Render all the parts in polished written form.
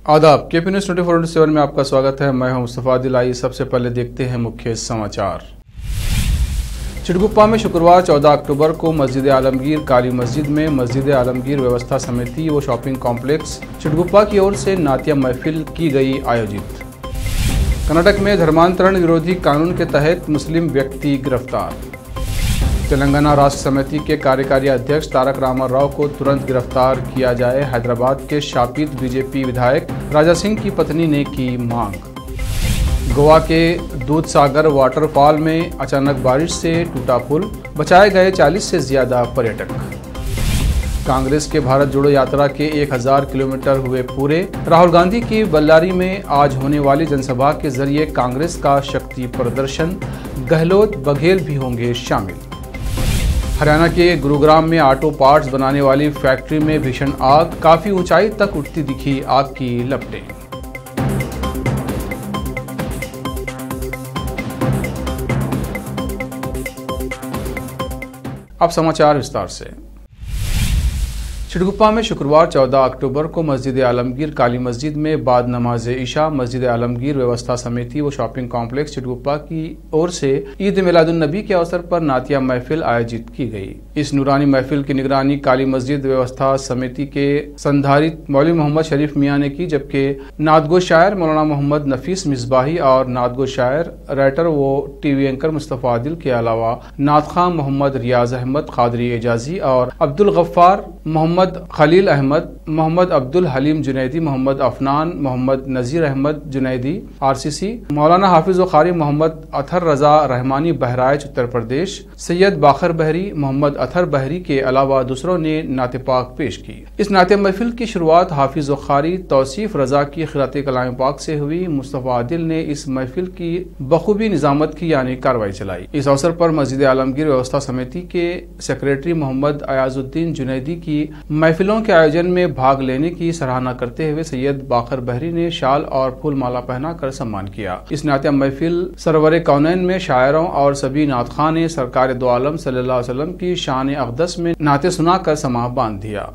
आदाब। KP news 24/7 में आपका स्वागत है। मैं हूं मुस्तफा दिलाई। सबसे पहले देखते हैं मुख्य समाचार। चिटगुप्पा में शुक्रवार 14 अक्टूबर को मस्जिद आलमगीर काली मस्जिद में मस्जिद आलमगीर व्यवस्था समिति व शॉपिंग कॉम्प्लेक्स चिटगुप्पा की ओर से नातिया महफिल की गई आयोजित। कर्नाटक में धर्मांतरण विरोधी कानून के तहत मुस्लिम व्यक्ति गिरफ्तार। तेलंगाना राष्ट्र समिति के कार्यकारी अध्यक्ष तारक रामाराव को तुरंत गिरफ्तार किया जाए, हैदराबाद के शापित बीजेपी विधायक राजा सिंह की पत्नी ने की मांग। गोवा के दूधसागर वाटरफॉल में अचानक बारिश से टूटा पुल, बचाए गए 40 से ज्यादा पर्यटक। कांग्रेस के भारत जोड़ो यात्रा के 1000 किलोमीटर हुए पूरे। राहुल गांधी की बल्लारी में आज होने वाली जनसभा के जरिए कांग्रेस का शक्ति प्रदर्शन, गहलोत बघेल भी होंगे शामिल। हरियाणा के गुरुग्राम में ऑटो पार्ट्स बनाने वाली फैक्ट्री में भीषण आग, काफी ऊंचाई तक उठती दिखी आग की लपटें। अब समाचार विस्तार से। चिटगुप्पा में शुक्रवार 14 अक्टूबर को मस्जिद आलमगीर काली मस्जिद में बाद नमाज इशा मस्जिद आलमगीर व्यवस्था समिति व शॉपिंग कॉम्प्लेक्स चिटगुप्पा की ओर से ईद मिलादुन्नबी के अवसर पर नातिया महफिल आयोजित की गई। इस नूरानी महफिल की निगरानी काली मस्जिद व्यवस्था समिति के संधारित मौलवी मोहम्मद शरीफ मियाँ ने की, जबकि नादगो शायर मौलाना मोहम्मद नफीस मिसबाही और नादगो शायर राइटर व टीवी एंकर मुस्तफा आदिल के अलावा नादखां मोहम्मद रियाज अहमद कादरी एजाजी और अब्दुल गफ्फार, मोहम्मद खलील अहमद, मोहम्मद अब्दुल हलीम जुनैदी, मोहम्मद अफनान, मोहम्मद नजीर अहमद जुनैदी आरसीसी, मौलाना हाफिज व कारी मोहम्मद अथर रजा रहमानी बहराइच उत्तर प्रदेश, सैयद बाखर बहरी, मोहम्मद अथर बहरी के अलावा दूसरों ने नाते पाक पेश की। इस नाते महफिल की शुरुआत हाफिज व कारी तौसीफ रजा की खिरात कलाम पाक से हुई। मुस्तफा आदिल ने इस महफिल की बखूबी निजामत की यानी कार्रवाई चलाई। इस अवसर पर मस्जिद आलमगीर व्यवस्था समिति के सेक्रेटरी मोहम्मद अयाजुद्दीन जुनैदी की महफिलों के आयोजन में भाग लेने की सराहना करते हुए सैयद बाखर बहरी ने शाल और फूल माला पहनाकर सम्मान किया। इस नातिया महफिल सरवर कौनैन में शायरों और सभी नातखां ने सरकार दो आलम सल्लल्लाहु अलैहि वसल्लम की शान अक़दस में नाते सुनाकर समाह बांध दिया।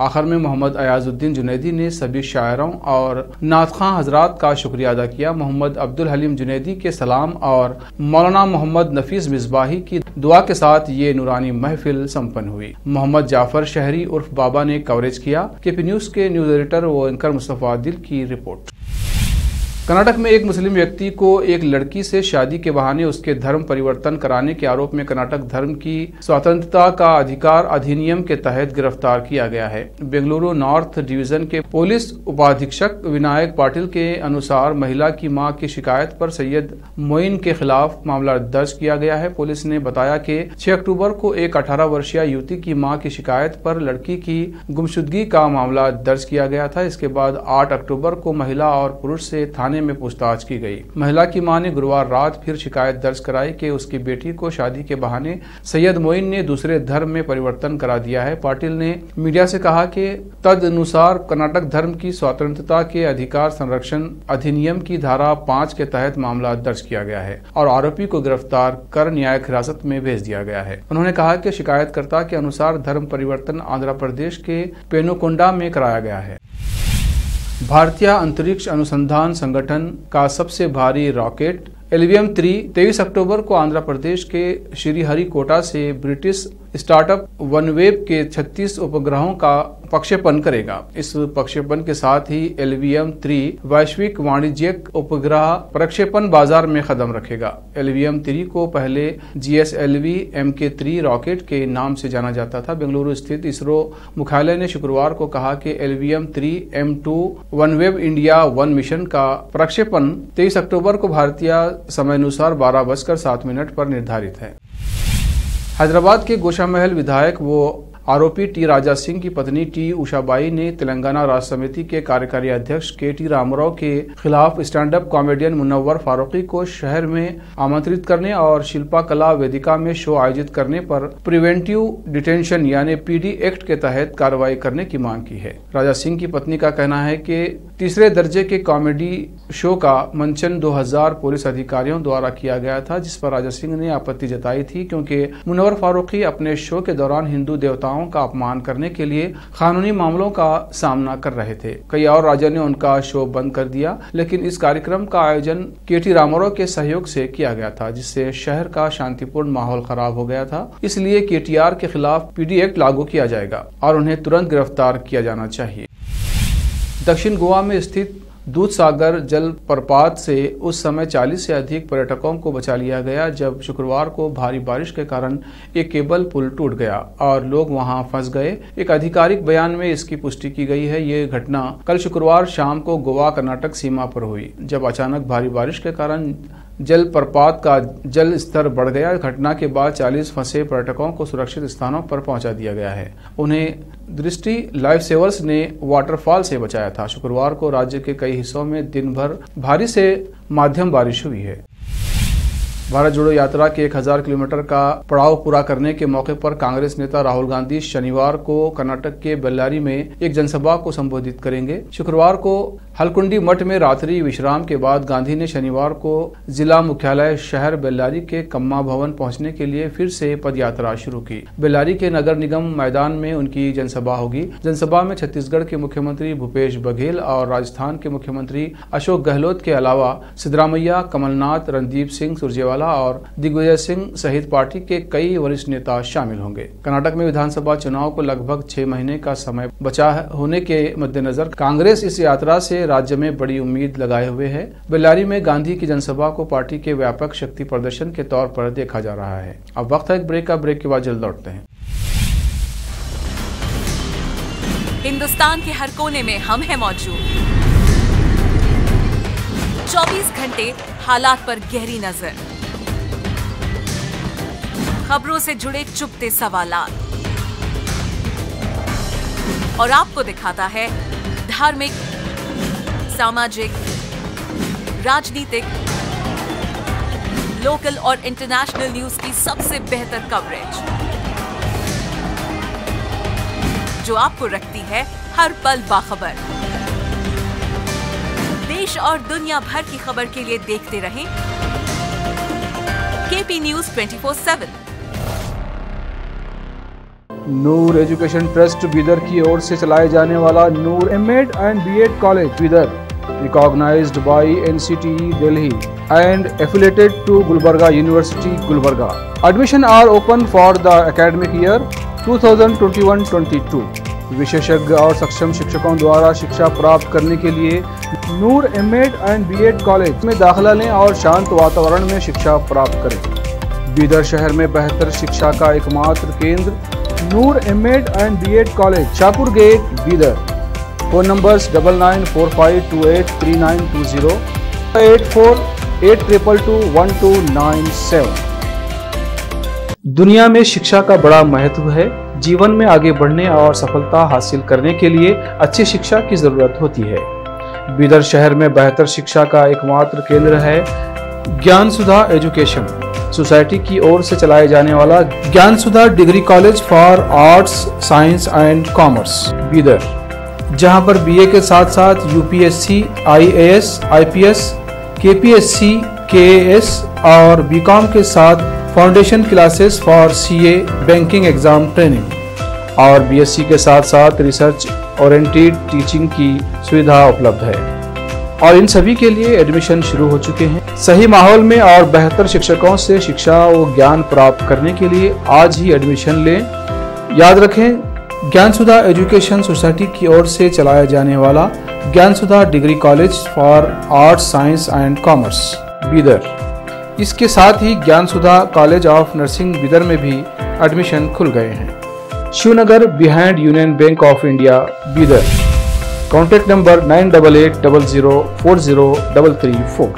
आखिर में मोहम्मद अयाजुद्दीन जुनैदी ने सभी शायरों और नातखां हजरात का शुक्रिया अदा किया। मोहम्मद अब्दुल हलीम जुनैदी के सलाम और मौलाना मोहम्मद नफीस मिसबाही की दुआ के साथ ये नूरानी महफिल संपन्न हुई। मोहम्मद जाफर शहरी उर्फ बाबा ने कवरेज किया। केपी न्यूज के न्यूज एडिटर व एंकर मुस्तफा आदिल की रिपोर्ट। कर्नाटक में एक मुस्लिम व्यक्ति को एक लड़की से शादी के बहाने उसके धर्म परिवर्तन कराने के आरोप में कर्नाटक धर्म की स्वतंत्रता का अधिकार अधिनियम के तहत गिरफ्तार किया गया है। बेंगलुरु नॉर्थ डिवीजन के पुलिस उपाधीक्षक विनायक पाटिल के अनुसार महिला की मां की शिकायत पर सैयद मोइन के खिलाफ मामला दर्ज किया गया है। पुलिस ने बताया कि 6 अक्टूबर को एक 18 वर्षीय युवती की मां की शिकायत पर लड़की की गुमशुदगी का मामला दर्ज किया गया था। इसके बाद 8 अक्टूबर को महिला और पुरुष से थाने थाने में पूछताछ की गई। महिला की मां ने गुरुवार रात फिर शिकायत दर्ज कराई कि उसकी बेटी को शादी के बहाने सैयद मोइन ने दूसरे धर्म में परिवर्तन करा दिया है। पाटिल ने मीडिया से कहा कि तदनुसार कर्नाटक धर्म की स्वतंत्रता के अधिकार संरक्षण अधिनियम की धारा 5 के तहत मामला दर्ज किया गया है और आरोपी को गिरफ्तार कर न्यायिक हिरासत में भेज दिया गया है। उन्होंने कहा कि शिकायतकर्ता के अनुसार धर्म परिवर्तन आंध्र प्रदेश के पेनुकोंडा में कराया गया है। भारतीय अंतरिक्ष अनुसंधान संगठन का सबसे भारी रॉकेट LVM-3 23 अक्टूबर को आंध्र प्रदेश के श्रीहरिकोटा से ब्रिटिश स्टार्टअप वनवेब के 36 उपग्रहों का प्रक्षेपण करेगा। इस प्रक्षेपण के साथ ही LVM-3 वैश्विक वाणिज्यिक उपग्रह प्रक्षेपण बाजार में कदम रखेगा। LVM-3 को पहले GSLV Mk3 रॉकेट के नाम से जाना जाता था। बेंगलुरु स्थित इसरो मुख्यालय ने शुक्रवार को कहा कि LVM-3 M2 OneWeb India 1 mission का प्रक्षेपण 23 अक्टूबर को भारतीय समयानुसार 12:07 पर निर्धारित है। हैदराबाद के गोशामहल विधायक वो आरोपी टी राजा सिंह की पत्नी टी उषाबाई ने तेलंगाना राष्ट्र समिति के कार्यकारी अध्यक्ष KT रामाराव के खिलाफ stand up comedian Munawar Faruqui को शहर में आमंत्रित करने और शिल्पा कला वेदिका में शो आयोजित करने पर प्रिवेंटिव डिटेंशन यानी PD एक्ट के तहत कार्रवाई करने की मांग की है। राजा सिंह की पत्नी का कहना है कि तीसरे दर्जे के कॉमेडी शो का मंचन 2000 पुलिस अधिकारियों द्वारा किया गया था, जिस पर राजा सिंह ने आपत्ति जताई थी क्योंकि मुनव्वर फारूकी अपने शो के दौरान हिंदू देवताओं का अपमान करने के लिए कानूनी मामलों का सामना कर रहे थे। कई और राज्यों ने उनका शो बंद कर दिया, लेकिन इस कार्यक्रम का आयोजन KT रामाराव के सहयोग से किया गया था, जिससे शहर का शांतिपूर्ण माहौल खराब हो गया था। इसलिए KTR के खिलाफ PD एक्ट लागू किया जाएगा और उन्हें तुरंत गिरफ्तार किया जाना चाहिए। दक्षिण गोवा में स्थित दूधसागर जलप्रपात से उस समय 40 से अधिक पर्यटकों को बचा लिया गया जब शुक्रवार को भारी बारिश के कारण एक केबल पुल टूट गया और लोग वहां फंस गए। एक आधिकारिक बयान में इसकी पुष्टि की गई है। ये घटना कल शुक्रवार शाम को गोवा कर्नाटक सीमा पर हुई, जब अचानक भारी बारिश के कारण जलप्रपात का जल स्तर बढ़ गया। घटना के बाद 40 फंसे पर्यटकों को सुरक्षित स्थानों पर पहुंचा दिया गया है। उन्हें दृष्टि लाइफ सेवर्स ने वाटरफॉल से बचाया था। शुक्रवार को राज्य के कई हिस्सों में दिन भर भारी से मध्यम बारिश हुई है। भारत जोड़ो यात्रा के 1000 किलोमीटर का पड़ाव पूरा करने के मौके पर कांग्रेस नेता राहुल गांधी शनिवार को कर्नाटक के बेल्लारी में एक जनसभा को संबोधित करेंगे। शुक्रवार को हलकुंडी मठ में रात्रि विश्राम के बाद गांधी ने शनिवार को जिला मुख्यालय शहर बेल्लारी के कम्मा भवन पहुंचने के लिए फिर से पदयात्रा शुरू की। बेल्लारी के नगर निगम मैदान में उनकी जनसभा होगी। जनसभा में छत्तीसगढ़ के मुख्यमंत्री भूपेश बघेल और राजस्थान के मुख्यमंत्री अशोक गहलोत के अलावा सिद्धरामैया, कमलनाथ, रणदीप सिंह सुरजेवाला और दिग्विजय सिंह सहित पार्टी के कई वरिष्ठ नेता शामिल होंगे। कर्नाटक में विधानसभा चुनाव को लगभग 6 महीने का समय बचा होने के मद्देनजर कांग्रेस इस यात्रा से राज्य में बड़ी उम्मीद लगाए हुए है। बेल्लारी में गांधी की जनसभा को पार्टी के व्यापक शक्ति प्रदर्शन के तौर पर देखा जा रहा है। अब वक्त है एक ब्रेक का। ब्रेक के बाद जल्द लौटते हैं। हिंदुस्तान के हर कोने में हम हैं मौजूद। 24 घंटे हालात पर गहरी नजर, खबरों से जुड़े चुपते सवालात और आपको दिखाता है धार्मिक, सामाजिक, राजनीतिक, लोकल और इंटरनेशनल न्यूज की सबसे बेहतर कवरेज, जो आपको रखती है हर पल बाखबर। देश और दुनिया भर की खबर के लिए देखते रहें KP news 24/7। Noor education trust Bidar की ओर से चलाए जाने वाला Noor M.Ed and B.Ed college Bidar, recognised by NCTE Delhi and affiliated to Gulbarga university Gulbarga. Admission are open for the academic year 2021-22। विशेषज्ञ और सक्षम शिक्षकों द्वारा शिक्षा प्राप्त करने के लिए नूर M.Ed एंड B.Ed कॉलेज में दाखिला लें और शांत वातावरण में शिक्षा प्राप्त करें। बीदर शहर में बेहतर शिक्षा का एकमात्र केंद्र Noor M.Ed and B.Ed college, Shahpur gate, Bidar. Phone numbers 9945283920, 8482221297। दुनिया में शिक्षा का बड़ा महत्व है। जीवन में आगे बढ़ने और सफलता हासिल करने के लिए अच्छी शिक्षा की जरूरत होती है। बीदर शहर में बेहतर शिक्षा का एकमात्र केंद्र है ज्ञान सुधा एजुकेशन सोसाइटी की ओर से चलाए जाने वाला Gyan Sudha degree college for arts, science and commerce Bidar, जहां पर बीए के साथ साथ UPSC, IAS, IPS, KPSC, KAS और बीकॉम के साथ foundation classes for CA, banking exam training और बीएससी के साथ साथ रिसर्च ओरिएंटेड टीचिंग की सुविधा उपलब्ध है और इन सभी के लिए एडमिशन शुरू हो चुके हैं। सही माहौल में और बेहतर शिक्षकों से शिक्षा व ज्ञान प्राप्त करने के लिए आज ही एडमिशन लें। याद रखें, ज्ञान सुधा एजुकेशन सोसाइटी की ओर से चलाया जाने वाला Gyan Sudha degree college for arts, science and commerce Bidar, इसके साथ ही Gyan Sudha college of nursing Bidar में भी एडमिशन खुल गए हैं। Shivnagar behind Union Bank of India Bidar. Contact number 9800403334।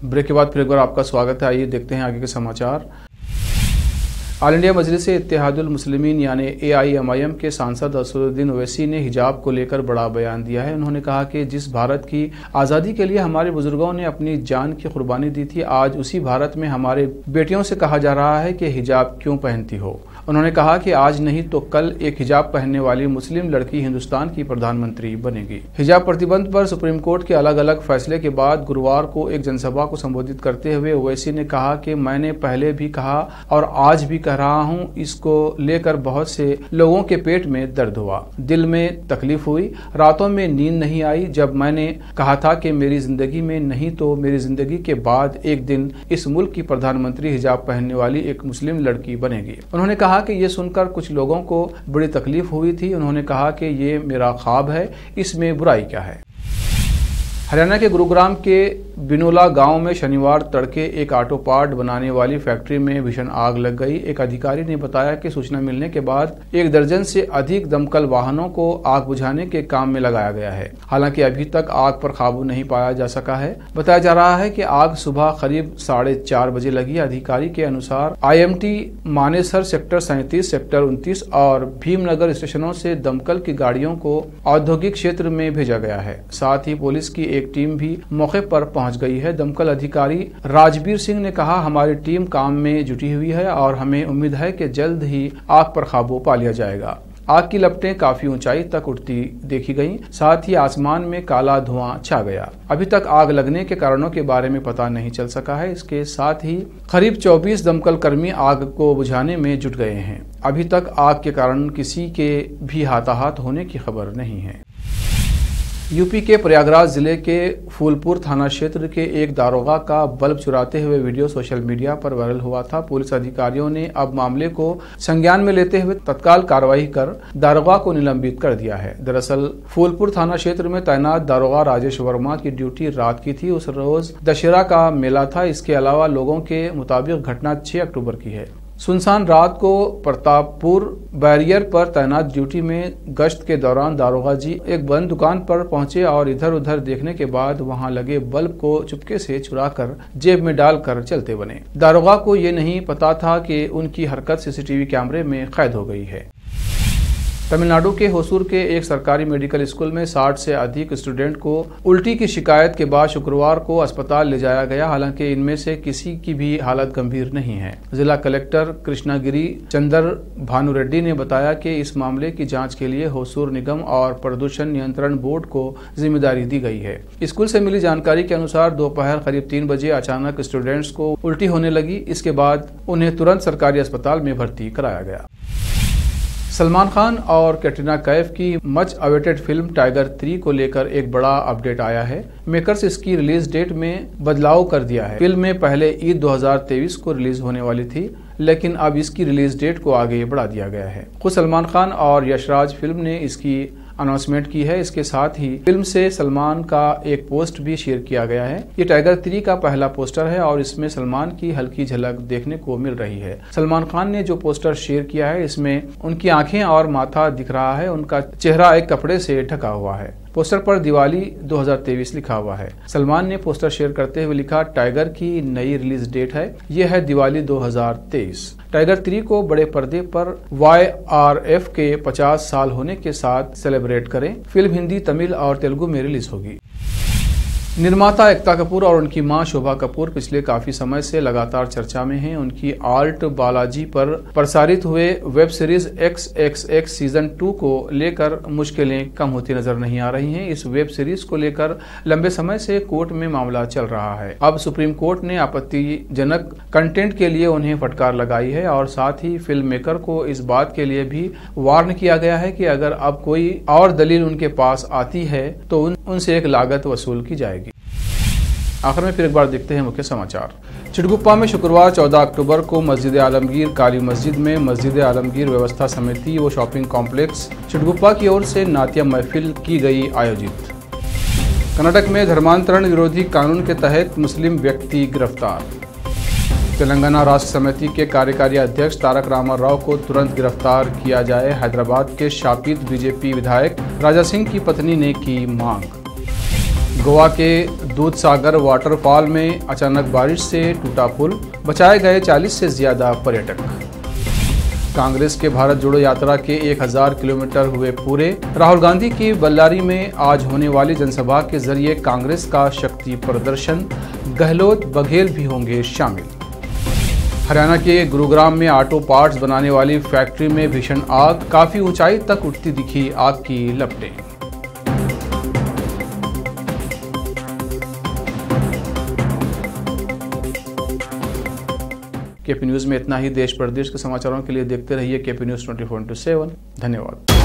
Break के बाद फिर एक बार आपका स्वागत है। आइए देखते हैं आगे के समाचार। ऑल इंडिया मजलिस-ए इत्तेहादुल मुस्लिमीन यानी AIMIM के सांसद असदुद्दीन ओवैसी ने हिजाब को लेकर बड़ा बयान दिया है। उन्होंने कहा कि जिस भारत की आज़ादी के लिए हमारे बुजुर्गों ने अपनी जान की कुर्बानी दी थी, आज उसी भारत में हमारे बेटियों से कहा जा रहा है कि हिजाब क्यों पहनती हो। उन्होंने कहा कि आज नहीं तो कल एक हिजाब पहनने वाली मुस्लिम लड़की हिंदुस्तान की प्रधानमंत्री बनेगी। हिजाब प्रतिबंध पर सुप्रीम कोर्ट के अलग अलग फैसले के बाद गुरुवार को एक जनसभा को संबोधित करते हुए ओवैसी ने कहा कि मैंने पहले भी कहा और आज भी कह रहा हूँ, इसको लेकर बहुत से लोगों के पेट में दर्द हुआ, दिल में तकलीफ हुई, रातों में नींद नहीं आई जब मैंने कहा था कि मेरी जिंदगी में नहीं तो मेरी जिंदगी के बाद एक दिन इस मुल्क की प्रधानमंत्री हिजाब पहनने वाली एक मुस्लिम लड़की बनेगी। उन्होंने कहा कि ये सुनकर कुछ लोगों को बड़ी तकलीफ हुई थी। उन्होंने कहा कि ये मेरा ख्वाब है, इसमें बुराई क्या है। हरियाणा के गुरुग्राम के बिनोला गांव में शनिवार तड़के एक ऑटो पार्ट बनाने वाली फैक्ट्री में भीषण आग लग गई। एक अधिकारी ने बताया कि सूचना मिलने के बाद 1 दर्जन से अधिक दमकल वाहनों को आग बुझाने के काम में लगाया गया है। हालांकि अभी तक आग पर काबू नहीं पाया जा सका है। बताया जा रहा है कि आग सुबह करीब 4:30 बजे लगी। अधिकारी के अनुसार IMT मानेसर सेक्टर 37, सेक्टर 29 और भीमनगर स्टेशनों से दमकल की गाड़ियों को औद्योगिक क्षेत्र में भेजा गया है। साथ ही पुलिस की एक टीम भी मौके पर पहुंच गई है। दमकल अधिकारी राजवीर सिंह ने कहा, हमारी टीम काम में जुटी हुई है और हमें उम्मीद है कि जल्द ही आग पर काबू पा लिया जाएगा। आग की लपटें काफी ऊंचाई तक उठती देखी गईं, साथ ही आसमान में काला धुआं छा गया। अभी तक आग लगने के कारणों के बारे में पता नहीं चल सका है। इसके साथ ही करीब 24 दमकल कर्मी आग को बुझाने में जुट गए हैं। अभी तक आग के कारण किसी के भी हाथाहाथ होने की खबर नहीं है। यूपी के प्रयागराज जिले के फूलपुर थाना क्षेत्र के एक दारोगा का बल्ब चुराते हुए वीडियो सोशल मीडिया पर वायरल हुआ था। पुलिस अधिकारियों ने अब मामले को संज्ञान में लेते हुए तत्काल कार्रवाई कर दारोगा को निलंबित कर दिया है। दरअसल फूलपुर थाना क्षेत्र में तैनात दारोगा राजेश वर्मा की ड्यूटी रात की थी। उस रोज दशहरा का मेला था। इसके अलावा लोगों के मुताबिक घटना 6 अक्टूबर की है। सुनसान रात को प्रतापपुर बैरियर पर तैनात ड्यूटी में गश्त के दौरान दारोगा जी एक बंद दुकान पर पहुंचे और इधर उधर देखने के बाद वहां लगे बल्ब को चुपके से चुराकर जेब में डालकर चलते बने। दारोगा को ये नहीं पता था कि उनकी हरकत सीसीटीवी कैमरे में कैद हो गई है। तमिलनाडु के होसूर के एक सरकारी मेडिकल स्कूल में 60 से अधिक स्टूडेंट को उल्टी की शिकायत के बाद शुक्रवार को अस्पताल ले जाया गया। हालांकि इनमें से किसी की भी हालत गंभीर नहीं है। जिला कलेक्टर कृष्णागिरी चंद्र भानु रेड्डी ने बताया कि इस मामले की जांच के लिए होसूर निगम और प्रदूषण नियंत्रण बोर्ड को जिम्मेदारी दी गई है। स्कूल से मिली जानकारी के अनुसार दोपहर करीब 3 बजे अचानक स्टूडेंट्स को उल्टी होने लगी। इसके बाद उन्हें तुरंत सरकारी अस्पताल में भर्ती कराया गया। सलमान खान और कैटरीना कैफ की मच अवेटेड फिल्म टाइगर 3 को लेकर एक बड़ा अपडेट आया है। मेकर्स इसकी रिलीज डेट में बदलाव कर दिया है। फिल्म में पहले ईद 2023 को रिलीज होने वाली थी, लेकिन अब इसकी रिलीज डेट को आगे बढ़ा दिया गया है। खुद सलमान खान और यशराज फिल्म ने इसकी अनाउंसमेंट की है। इसके साथ ही फिल्म से सलमान का एक पोस्ट भी शेयर किया गया है। ये टाइगर 3 का पहला पोस्टर है और इसमें सलमान की हल्की झलक देखने को मिल रही है। सलमान खान ने जो पोस्टर शेयर किया है, इसमें उनकी आंखें और माथा दिख रहा है। उनका चेहरा एक कपड़े से ढका हुआ है। पोस्टर पर दिवाली 2023 लिखा हुआ है। सलमान ने पोस्टर शेयर करते हुए लिखा, टाइगर की नई रिलीज डेट है, यह है दिवाली 2023। टाइगर 3 को बड़े पर्दे पर YRF के 50 साल होने के साथ सेलिब्रेट करें। फिल्म हिंदी, तमिल और तेलुगु में रिलीज होगी। निर्माता एकता कपूर और उनकी मां शोभा कपूर पिछले काफी समय से लगातार चर्चा में हैं। उनकी आर्ट बालाजी पर प्रसारित हुए वेब सीरीज XXX सीजन 2 को लेकर मुश्किलें कम होती नजर नहीं आ रही हैं। इस वेब सीरीज को लेकर लंबे समय से कोर्ट में मामला चल रहा है। अब सुप्रीम कोर्ट ने आपत्तिजनक कंटेंट के लिए उन्हें फटकार लगाई है और साथ ही फिल्म मेकर को इस बात के लिए भी वार्न किया गया है कि अगर अब कोई और दलील उनके पास आती है तो उनसे एक लागत वसूल की जाएगी। आखिर में फिर एक बार देखते हैं मुख्य समाचार। चिटगुप्पा में शुक्रवार 14 अक्टूबर को मस्जिद आलमगीर काली मस्जिद में मस्जिद आलमगीर व्यवस्था समिति व शॉपिंग कॉम्प्लेक्स चिटगुप्पा की ओर से नातिया महफिल की गई आयोजित। कर्नाटक में धर्मांतरण विरोधी कानून के तहत मुस्लिम व्यक्ति गिरफ्तार। तेलंगाना राष्ट्र समिति के कार्यकारी अध्यक्ष तारक रामाराव को तुरंत गिरफ्तार किया जाए, हैदराबाद के शापित बीजेपी विधायक राजा सिंह की पत्नी ने की मांग। गोवा के दूधसागर वाटरफॉल में अचानक बारिश से टूटा पुल, बचाए गए 40 से ज्यादा पर्यटक। कांग्रेस के भारत जोड़ो यात्रा के 1000 किलोमीटर हुए पूरे। राहुल गांधी की बल्लारी में आज होने वाली जनसभा के जरिए कांग्रेस का शक्ति प्रदर्शन, गहलोत बघेल भी होंगे शामिल। हरियाणा के गुरुग्राम में ऑटो पार्ट्स बनाने वाली फैक्ट्री में भीषण आग, काफी ऊंचाई तक उठती दिखी आग की लपटें। केपी न्यूज में इतना ही। देश प्रदेश के समाचारों के लिए देखते रहिए केपी न्यूज 24/7। धन्यवाद।